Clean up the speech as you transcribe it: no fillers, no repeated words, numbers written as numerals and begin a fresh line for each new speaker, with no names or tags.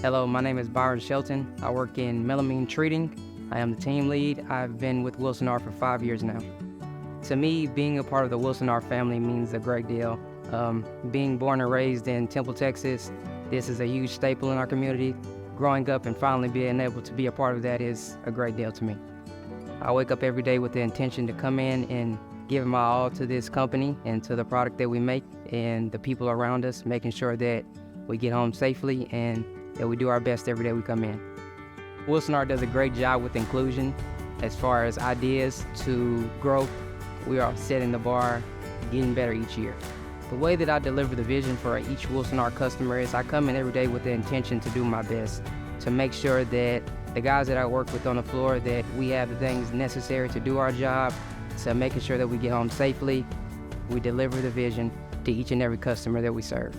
Hello, my name is Byron Shelton. I work in melamine treating. I am the team lead. I've been with Wilson R for 5 years now. To me, being a part of the Wilson R family means a great deal. Being born and raised in Temple, Texas, this is a huge staple in our community. Growing up and finally being able to be a part of that is a great deal to me. I wake up every day with the intention to come in and give my all to this company and to the product that we make and the people around us, making sure that we get home safely and that we do our best every day we come in. Wilson R does a great job with inclusion as far as ideas to growth. We are setting the bar, getting better each year. The way that I deliver the vision for each Wilson R customer is I come in every day with the intention to do my best, to make sure that the guys that I work with on the floor, that we have the things necessary to do our job, to making sure that we get home safely. We deliver the vision to each and every customer that we serve.